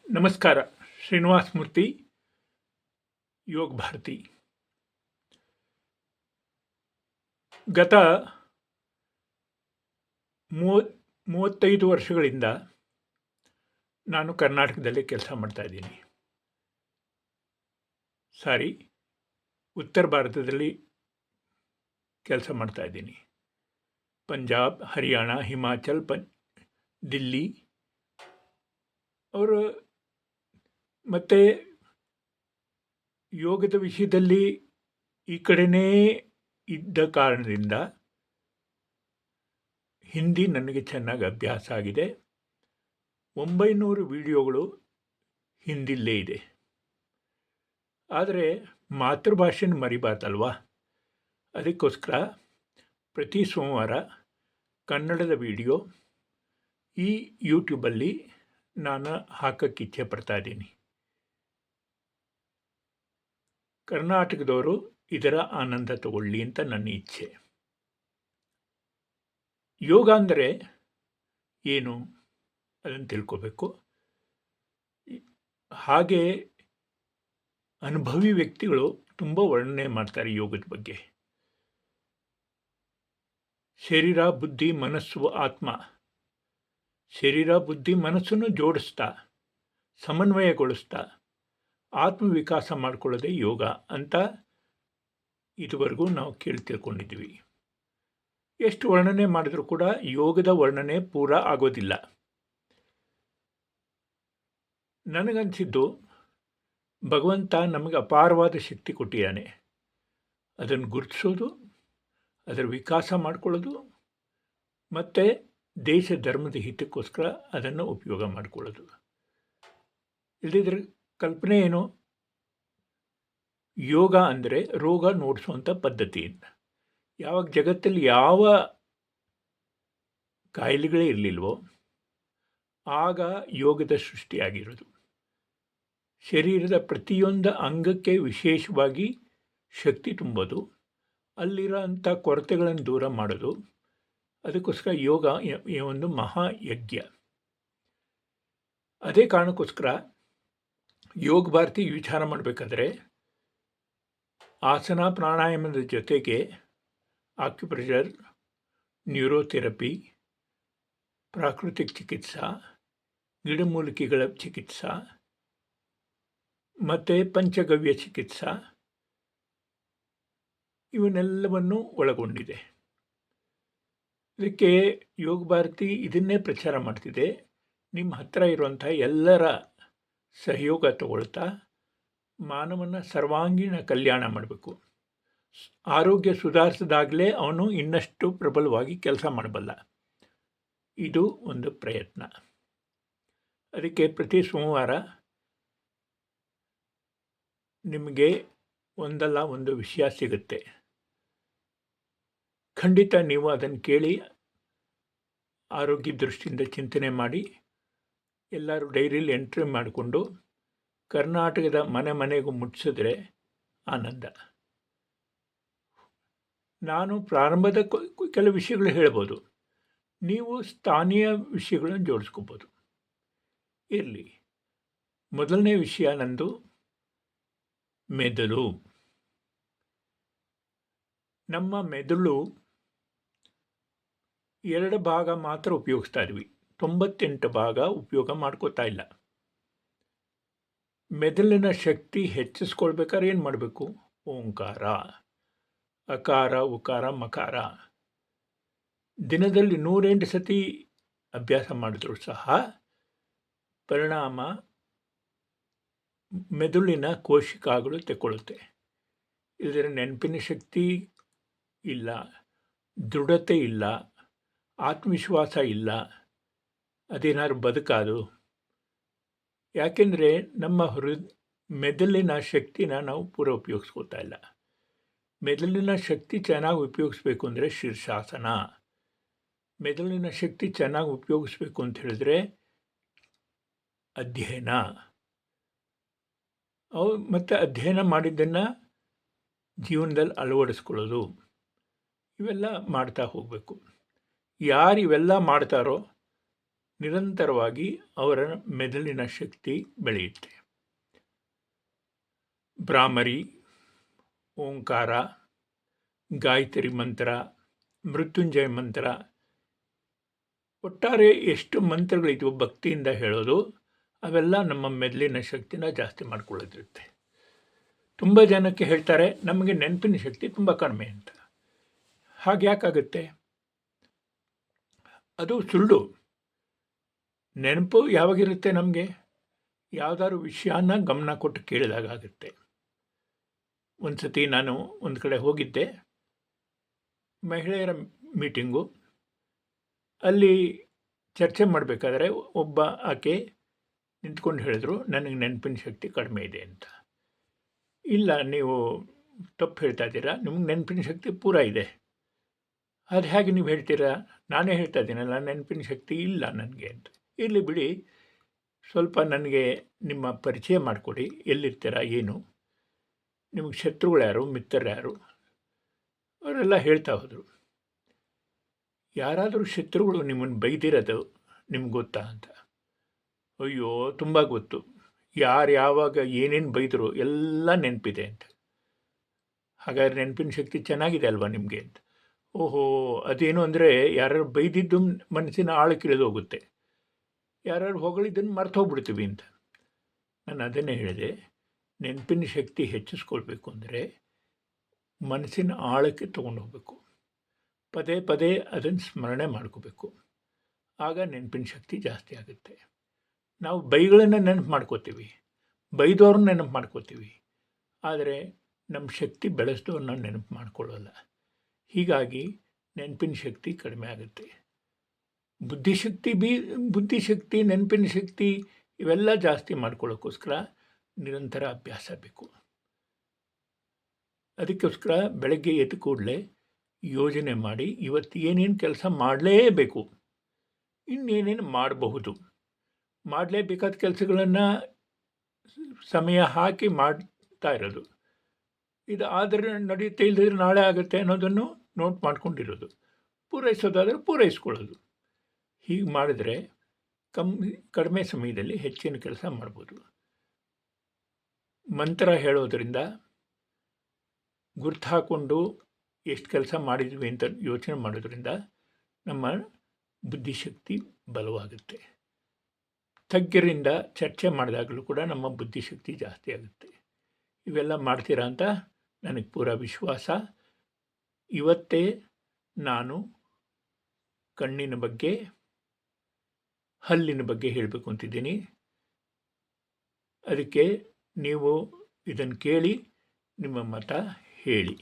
ನಮಸ್ಕಾರ. ಶ್ರೀನಿವಾಸ ಮೂರ್ತಿ, ಯೋಗ ಭಾರತಿ. ಗತ 35 ವರ್ಷಗಳಿಂದ ನಾನು ಕರ್ನಾಟಕದಲ್ಲಿ ಕೆಲಸ ಮಾಡ್ತಾಯಿದ್ದೀನಿ. ಉತ್ತರ ಭಾರತದಲ್ಲಿ ಕೆಲಸ ಮಾಡ್ತಾಯಿದ್ದೀನಿ. ಪಂಜಾಬ್, ಹರಿಯಾಣ, ಹಿಮಾಚಲ್, ದಿಲ್ಲಿ ಅವರು ಮತ್ತು ಯೋಗದ ವಿಷಯದಲ್ಲಿ ಈ ಕಡೆನೇ ಇದ್ದ ಕಾರಣದಿಂದ ಹಿಂದಿ ನನಗೆ ಚೆನ್ನಾಗಿ ಅಭ್ಯಾಸ ಆಗಿದೆ. 900 ವಿಡಿಯೋಗಳು ಹಿಂದಿಲ್ಲೇ ಇದೆ. ಆದರೆ ಮಾತೃಭಾಷೆನ ಮರಿಬಾರ್ದಲ್ವಾ? ಅದಕ್ಕೋಸ್ಕರ ಪ್ರತಿ ಸೋಮವಾರ ಕನ್ನಡದ ವಿಡಿಯೋ ಈ ಯೂಟ್ಯೂಬಲ್ಲಿ ನಾನು ಹಾಕೋಕ್ಕೆ ಇಚ್ಛೆ ಪಡ್ತಾ ಇದ್ದೀನಿ. ಕರ್ನಾಟಕದವರು ಇದರ ಆನಂದ ತಗೊಳ್ಳಿ ಅಂತ ನನ್ನ ಇಚ್ಛೆ. ಯೋಗ ಅಂದರೆ ಏನು ಅದನ್ನು ತಿಳ್ಕೋಬೇಕು. ಹಾಗೆ ಅನುಭವಿ ವ್ಯಕ್ತಿಗಳು ತುಂಬ ವರ್ಣನೆ ಮಾಡ್ತಾರೆ ಯೋಗದ ಬಗ್ಗೆ. ಶರೀರ, ಬುದ್ಧಿ, ಮನಸ್ಸು, ಆತ್ಮ, ಶರೀರ, ಬುದ್ಧಿ, ಮನಸ್ಸನ್ನು ಜೋಡಿಸ್ತಾ, ಸಮನ್ವಯಗೊಳಿಸ್ತಾ ಆತ್ಮವಿಕಾಸ ಮಾಡಿಕೊಳ್ಳೋದೇ ಯೋಗ ಅಂತ ಇದುವರೆಗೂ ನಾವು ತಿಳ್ಕೊಂಡಿದ್ದೀವಿ. ಎಷ್ಟು ವರ್ಣನೆ ಮಾಡಿದರೂ ಕೂಡ ಯೋಗದ ವರ್ಣನೆ ಪೂರಾ ಆಗೋದಿಲ್ಲ. ನನಗನ್ಸಿದ್ದು ಭಗವಂತ ನಮಗೆ ಅಪಾರವಾದ ಶಕ್ತಿ ಕೊಟ್ಟಿದ್ದಾನೆ. ಅದನ್ನು ಗುರುತಿಸೋದು, ಅದರ ವಿಕಾಸ ಮಾಡಿಕೊಳ್ಳೋದು ಮತ್ತು ದೇಶ ಧರ್ಮದ ಹಿತಕ್ಕೋಸ್ಕರ ಅದನ್ನು ಉಪಯೋಗ ಮಾಡಿಕೊಳ್ಳೋದು. ಇಲ್ಲದಿದ್ದರೆ ಕಲ್ಪನೆ ಏನು? ಯೋಗ ಅಂದರೆ ರೋಗ ನೋಡಿಸುವಂಥ ಪದ್ಧತಿ. ಯಾವಾಗ ಜಗತ್ತಲ್ಲಿ ಯಾವ ಕಾಯಿಲೆಗಳೇ ಇರಲಿಲ್ವೋ ಆಗ ಯೋಗದ ಸೃಷ್ಟಿಯಾಗಿರೋದು. ಶರೀರದ ಪ್ರತಿಯೊಂದು ಅಂಗಕ್ಕೆ ವಿಶೇಷವಾಗಿ ಶಕ್ತಿ ತುಂಬೋದು, ಅಲ್ಲಿರೋ ಅಂಥ ಕೊರತೆಗಳನ್ನು ದೂರ ಮಾಡೋದು. ಅದಕ್ಕೋಸ್ಕರ ಯೋಗ ಒಂದು ಮಹಾಯಜ್ಞ. ಅದೇ ಕಾರಣಕ್ಕೋಸ್ಕರ ಯೋಗ ಭಾರತಿ ವಿಚಾರ ಮಾಡಬೇಕಾದ್ರೆ ಆಸನ ಪ್ರಾಣಾಯಾಮದ ಜೊತೆಗೆ ಆಕ್ಯುಪ್ರೆಷರ್, ನ್ಯೂರೋಥೆರಪಿ, ಪ್ರಾಕೃತಿಕ ಚಿಕಿತ್ಸಾ, ಗಿಡಮೂಲಿಕೆಗಳ ಚಿಕಿತ್ಸಾ ಮತ್ತು ಪಂಚಗವ್ಯ ಚಿಕಿತ್ಸಾ ಇವನ್ನೆಲ್ಲವನ್ನು ಒಳಗೊಂಡಿದೆ. ಇದಕ್ಕೆ ಯೋಗ ಭಾರತಿ ಇದನ್ನೇ ಪ್ರಚಾರ ಮಾಡ್ತಿದೆ. ನಿಮ್ಮ ಹತ್ತಿರ ಇರುವಂಥ ಎಲ್ಲರ ಸಹಯೋಗ ತಗೊಳ್ತಾ ಮಾನವನ ಸರ್ವಾಂಗೀಣ ಕಲ್ಯಾಣ ಮಾಡಬೇಕು. ಆರೋಗ್ಯ ಸುಧಾರಿಸಿದಾಗಲೇ ಅವನು ಇನ್ನಷ್ಟು ಪ್ರಬಲವಾಗಿ ಕೆಲಸ ಮಾಡಬಲ್ಲ. ಇದು ಒಂದು ಪ್ರಯತ್ನ. ಅದಕ್ಕೆ ಪ್ರತಿ ಸೋಮವಾರ ನಿಮಗೆ ಒಂದಲ್ಲ ಒಂದು ವಿಷಯ ಸಿಗುತ್ತೆ. ಖಂಡಿತ ನೀವು ಅದನ್ನು ಕೇಳಿ ಆರೋಗ್ಯ ದೃಷ್ಟಿಯಿಂದ ಚಿಂತನೆ ಮಾಡಿ ಎಲ್ಲರೂ ಡೈರಿಯಲ್ಲಿ ಎಂಟ್ರಿ ಮಾಡಿಕೊಂಡು ಕರ್ನಾಟಕದ ಮನೆಗೂ ಮುಟ್ಟಿಸಿದ್ರೆ ಆನಂದ. ನಾನು ಪ್ರಾರಂಭದ ಕೆಲವು ವಿಷಯಗಳು ಹೇಳ್ಬೋದು, ನೀವು ಸ್ಥಾನೀಯ ವಿಷಯಗಳನ್ನು ಜೋಡಿಸ್ಕೋಬೋದು. ಇರಲಿ. ಮೊದಲನೇ ವಿಷಯ ನಂದು ಮೆದುಳು. ನಮ್ಮ ಮೆದುಳು 2 ಭಾಗ ಮಾತ್ರ ಉಪಯೋಗಿಸ್ತಾ ಇದ್ವಿ, 98 ಭಾಗ ಉಪಯೋಗ ಮಾಡ್ಕೋತಾ ಇಲ್ಲ. ಮೆದುಳಿನ ಶಕ್ತಿ ಹೆಚ್ಚಿಸ್ಕೊಳ್ಬೇಕಾದ್ರೆ ಏನು ಮಾಡಬೇಕು? ಓಂಕಾರ, ಅಕಾರ, ಉಕಾರ, ಮಕಾರ ದಿನದಲ್ಲಿ 108 ಸತಿ ಅಭ್ಯಾಸ ಮಾಡಿದ್ರೂ ಸಹ ಪರಿಣಾಮ ಮೆದುಳಿನ ಕೋಶಿಕಾಗಳು ತೆಕ್ಕೊಳ್ಳುತ್ತೆ. ಇದರ ನೆನಪಿನ ಶಕ್ತಿ ಇಲ್ಲ, ದೃಢತೆ ಇಲ್ಲ, ಆತ್ಮವಿಶ್ವಾಸ ಇಲ್ಲ. ಅದೇನಾದ್ರು ಬದುಕಾದು? ಯಾಕೆಂದರೆ ನಮ್ಮ ಮೆದುಳಿನ ಶಕ್ತಿನ ನಾವು ಪೂರ ಉಪಯೋಗಿಸ್ಕೋತಾ ಇಲ್ಲ. ಮೆದುಳಿನ ಶಕ್ತಿ ಚೆನ್ನಾಗಿ ಉಪಯೋಗಿಸ್ಬೇಕು ಅಂದರೆ ಶೀರ್ಷಾಸನ. ಮೆದುಳಿನ ಶಕ್ತಿ ಚೆನ್ನಾಗಿ ಉಪಯೋಗಿಸ್ಬೇಕು ಅಂತ ಹೇಳಿದ್ರೆ ಅಧ್ಯಯನ. ಮತ್ತು ಅಧ್ಯಯನ ಮಾಡಿದ್ದನ್ನು ಜೀವನದಲ್ಲಿ ಅಳವಡಿಸ್ಕೊಳ್ಳೋದು, ಇವೆಲ್ಲ ಮಾಡ್ತಾ ಹೋಗಬೇಕು. ಯಾರು ಇವೆಲ್ಲ ಮಾಡ್ತಾರೋ ನಿರಂತರವಾಗಿ ಅವರ ಮೆದುಳಿನ ಶಕ್ತಿ ಬೆಳೆಯುತ್ತೆ. ಭ್ರಾಮರಿ, ಓಂಕಾರ, ಗಾಯತ್ರಿ ಮಂತ್ರ, ಮೃತ್ಯುಂಜಯ ಮಂತ್ರ, ಒಟ್ಟಾರೆ ಎಷ್ಟು ಮಂತ್ರಗಳಿದ್ವು ಭಕ್ತಿಯಿಂದ ಹೇಳೋದು, ಅವೆಲ್ಲ ನಮ್ಮ ಮೆದುಳಿನ ಶಕ್ತಿನ ಜಾಸ್ತಿ ಮಾಡ್ಕೊಳ್ಳೋದಿರುತ್ತೆ. ತುಂಬ ಜನಕ್ಕೆ ಹೇಳ್ತಾರೆ ನಮಗೆ ನೆನಪಿನ ಶಕ್ತಿ ತುಂಬ ಕಡಿಮೆ ಅಂತ. ಹಾಗೆ ಯಾಕಾಗುತ್ತೆ? ಅದು ಸುಳ್ಳು. ನೆನಪು ಯಾವಾಗಿರುತ್ತೆ? ನಮಗೆ ಯಾವುದಾದ್ರು ವಿಷಯನ ಗಮನ ಕೊಟ್ಟು ಕೇಳಿದಾಗ ಆಗುತ್ತೆ. ಒಂದು ಸತಿ ನಾನು ಒಂದು ಕಡೆ ಹೋಗಿದ್ದೆ, ಮಹಿಳೆಯರ ಮೀಟಿಂಗು. ಅಲ್ಲಿ ಚರ್ಚೆ ಮಾಡಬೇಕಾದ್ರೆ ಒಬ್ಬ ಆಕೆ ನಿಂತ್ಕೊಂಡು ಹೇಳಿದ್ರು, ನನಗೆ ನೆನಪಿನ ಶಕ್ತಿ ಕಡಿಮೆ ಇದೆ ಅಂತ. ಇಲ್ಲ, ನೀವು ತಪ್ಪು ಹೇಳ್ತಾ ಇದ್ದೀರಾ, ನಿಮ್ಗೆ ನೆನಪಿನ ಶಕ್ತಿ ಪೂರ ಇದೆ. ಅದು ಹೇಗೆ ನೀವು ಹೇಳ್ತೀರಾ? ನಾನೇ ಹೇಳ್ತಾ ಇದ್ದೀನಲ್ಲ, ನೆನಪಿನ ಶಕ್ತಿ ಇಲ್ಲ ನನಗೆ ಅಂತ. ಇರಲಿ ಬಿಡಿ, ಸ್ವಲ್ಪ ನನಗೆ ನಿಮ್ಮ ಪರಿಚಯ ಮಾಡಿಕೊಡಿ, ಎಲ್ಲಿರ್ತೀರಾ, ಏನು, ನಿಮಗೆ ಶತ್ರುಗಳು ಯಾರು, ಮಿತ್ರರು ಯಾರು? ಅವರೆಲ್ಲ ಹೇಳ್ತಾ ಹೋದರು. ಯಾರಾದರೂ ಶತ್ರುಗಳು ನಿಮ್ಮನ್ನು ಬೈದಿರೋದು ನಿಮ್ಗೆ ಗೊತ್ತಾ ಅಂತ. ಅಯ್ಯೋ, ತುಂಬ ಗೊತ್ತು. ಯಾರು ಯಾವಾಗ ಏನೇನು ಬೈದರು ಎಲ್ಲ ನೆನಪಿದೆ ಅಂತ. ಹಾಗಾದ್ರೆ ನೆನಪಿನ ಶಕ್ತಿ ಚೆನ್ನಾಗಿದೆ ಅಲ್ವಾ ನಿಮಗೆ ಅಂತ. ಓಹೋ, ಅದೇನು ಅಂದರೆ ಯಾರು ಬೈದಿದ್ದು ಮನಸ್ಸಿನ ಆಳಕ್ಕಿಳಿದು ಹೋಗುತ್ತೆ, ಯಾರು ಹೊಗಳಿದ್ದನ್ನು ಮರ್ತು ಹೋಗ್ಬಿಡ್ತೀವಿ ಅಂತ. ನಾನು ಅದನ್ನೇ ಹೇಳಿದೆ, ನೆನಪಿನ ಶಕ್ತಿ ಹೆಚ್ಚಿಸ್ಕೊಳ್ಬೇಕು ಅಂದರೆ ಮನಸ್ಸಿನ ಆಳಕ್ಕೆ ತೊಗೊಂಡು ಹೋಗಬೇಕು, ಪದೇ ಪದೇ ಅದನ್ನು ಸ್ಮರಣೆ ಮಾಡ್ಕೋಬೇಕು. ಆಗ ನೆನಪಿನ ಶಕ್ತಿ ಜಾಸ್ತಿ ಆಗುತ್ತೆ. ನಾವು ಬೈಗಳನ್ನು ನೆನಪು ಮಾಡ್ಕೋತೀವಿ, ಬೈದವ್ರನ್ನ ನೆನಪು ಮಾಡ್ಕೋತೀವಿ, ಆದರೆ ನಮ್ಮ ಶಕ್ತಿ ಬೆಳೆಸಿದವ್ರನ್ನ ನೆನಪು ಮಾಡ್ಕೊಳ್ಳೋಲ್ಲ. ಹೀಗಾಗಿ ನೆನಪಿನ ಶಕ್ತಿ ಕಡಿಮೆ ಆಗುತ್ತೆ. ಬುದ್ಧಿಶಕ್ತಿ, ನೆನಪಿನ ಶಕ್ತಿ ಇವೆಲ್ಲ ಜಾಸ್ತಿ ಮಾಡ್ಕೊಳ್ಳೋಕ್ಕೋಸ್ಕರ ನಿರಂತರ ಅಭ್ಯಾಸ ಬೇಕು. ಅದಕ್ಕೋಸ್ಕರ ಬೆಳಗ್ಗೆ ಎದ್ದ ಕೂಡಲೇ ಯೋಜನೆ ಮಾಡಿ, ಇವತ್ತು ಏನೇನು ಕೆಲಸ ಮಾಡಲೇಬೇಕು, ಇನ್ನೇನೇನು ಮಾಡಬಹುದು, ಮಾಡಲೇಬೇಕಾದ ಕೆಲಸಗಳನ್ನು ಸಮಯ ಹಾಕಿ ಮಾಡ್ತಾ ಇರೋದು. ಇದು ಆದರೆ ನಡೆಯುತ್ತೆ, ಇಲ್ಲದಿದ್ರೆ ನಾಳೆ ಆಗುತ್ತೆ ಅನ್ನೋದನ್ನು ನೋಟ್ ಮಾಡ್ಕೊಂಡಿರೋದು, ಪೂರೈಸೋದಾದರೆ ಪೂರೈಸ್ಕೊಳ್ಳೋದು. ಹೀಗೆ ಮಾಡಿದ್ರೆ ಕಡಿಮೆ ಸಮಯದಲ್ಲಿ ಹೆಚ್ಚಿನ ಕೆಲಸ ಮಾಡ್ಬೋದು. ಮಂತ್ರ ಹೇಳೋದರಿಂದ ಗುರ್ತು ಹಾಕ್ಕೊಂಡು ಎಷ್ಟು ಕೆಲಸ ಮಾಡಿದ್ವಿ ಅಂತ ಯೋಚನೆ ಮಾಡೋದ್ರಿಂದ ನಮ್ಮ ಬುದ್ಧಿಶಕ್ತಿ ಬಲವಾಗುತ್ತೆ. ತಜ್ಞರಿಂದ ಚರ್ಚೆ ಮಾಡಿದಾಗಲೂ ಕೂಡ ನಮ್ಮ ಬುದ್ಧಿಶಕ್ತಿ ಜಾಸ್ತಿ ಆಗುತ್ತೆ. ಇವೆಲ್ಲ ಮಾಡ್ತೀರಾ ಅಂತ ನನಗೆ ಪೂರ ವಿಶ್ವಾಸ. ಇವತ್ತೇ ನಾನು ಕಣ್ಣಿನ ಬಗ್ಗೆ, ಹಲ್ಲಿನ ಬಗ್ಗೆ ಹೇಳಬೇಕು ಅಂತಿದ್ದೀನಿ. ಅದಕ್ಕೆ ನೀವು ಇದನ್ನು ಕೇಳಿ ನಿಮ್ಮ ಮತ ಹೇಳಿ.